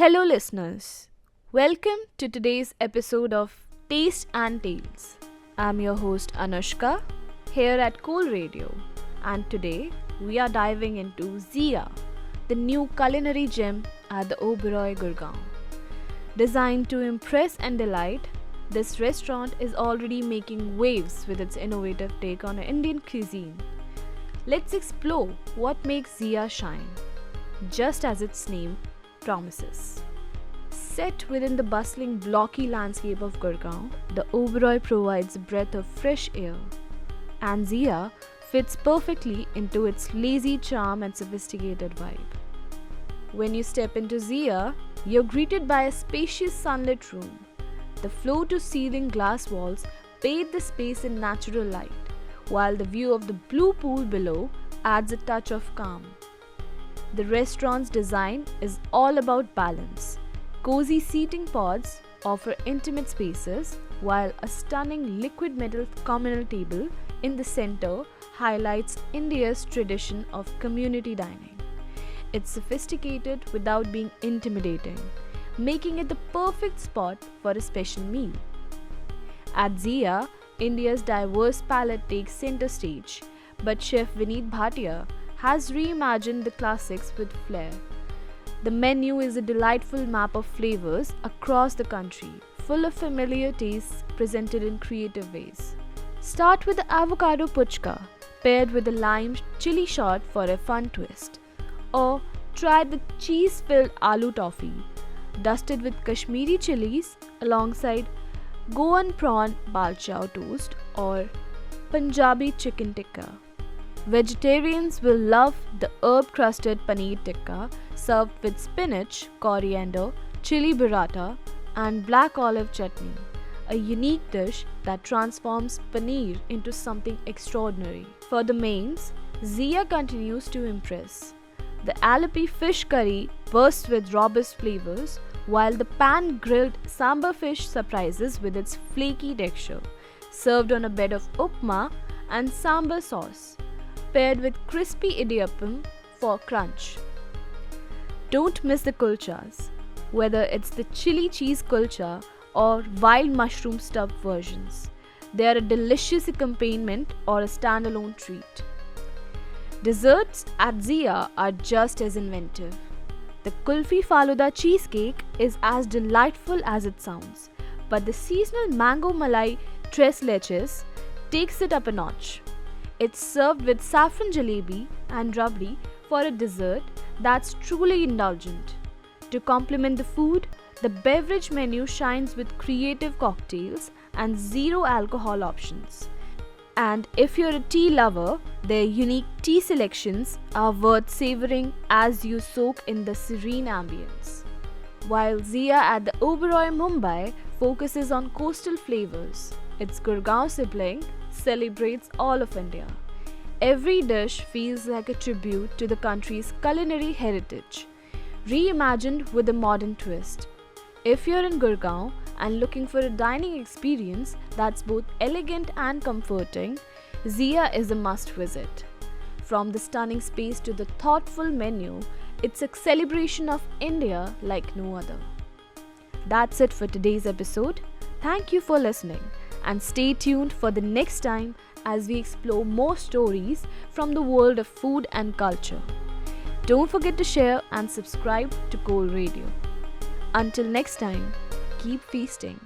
Hello, listeners. Welcome to today's episode of Taste and Tales. I'm your host Anushka here at Cool Radio, and today we are diving into Zia, the new culinary gem at the Oberoi Gurgaon. Designed to impress and delight, this restaurant is already making waves with its innovative take on Indian cuisine. Let's explore what makes Zia shine, just as its name promises. Set within the bustling, blocky landscape of Gurgaon, the Oberoi provides a breath of fresh air, and Zia fits perfectly into its lazy charm and sophisticated vibe. When you step into Zia, you're greeted by a spacious sunlit room. The floor-to-ceiling glass walls bathe the space in natural light, while the view of the blue pool below adds a touch of calm. The restaurant's design is all about balance. Cozy seating pods offer intimate spaces, while a stunning liquid metal communal table in the center highlights India's tradition of community dining. It's sophisticated without being intimidating, making it the perfect spot for a special meal. At Zia, India's diverse palette takes center stage, but Chef Vineet Bhatia has reimagined the classics with flair. The menu is a delightful map of flavors across the country, full of familiar tastes presented in creative ways. Start with the avocado puchka, paired with a lime chili shot for a fun twist. Or try the cheese-filled aloo toffee, dusted with Kashmiri chilies alongside Goan prawn balchao toast or Punjabi chicken tikka. Vegetarians will love the herb-crusted paneer tikka served with spinach, coriander, chili burrata and black olive chutney, a unique dish that transforms paneer into something extraordinary. For the mains, Zia continues to impress. The Alapi fish curry bursts with robust flavors, while the pan-grilled sambar fish surprises with its flaky texture, served on a bed of upma and sambar sauce, paired with crispy idiyappam for crunch. Don't miss the kulchas, whether it's the chili cheese kulcha or wild mushroom stuffed versions. They are a delicious accompaniment or a standalone treat. Desserts at Zia are just as inventive. The Kulfi Faluda cheesecake is as delightful as it sounds, but the seasonal mango malai tres leches takes it up a notch. It's served with saffron jalebi and rabdi for a dessert that's truly indulgent. To complement the food, the beverage menu shines with creative cocktails and zero alcohol options. And if you're a tea lover, their unique tea selections are worth savoring as you soak in the serene ambience. While Zia at the Oberoi Mumbai focuses on coastal flavors, its Gurgaon sibling celebrates all of India. Every dish feels like a tribute to the country's culinary heritage, reimagined with a modern twist. If you're in Gurgaon and looking for a dining experience that's both elegant and comforting, Zia is a must visit. From the stunning space to the thoughtful menu, it's a celebration of India like no other. That's it for today's episode. Thank you for listening, and stay tuned for the next time as we explore more stories from the world of food and culture. Don't forget to share and subscribe to Cool Radio. Until next time, keep feasting.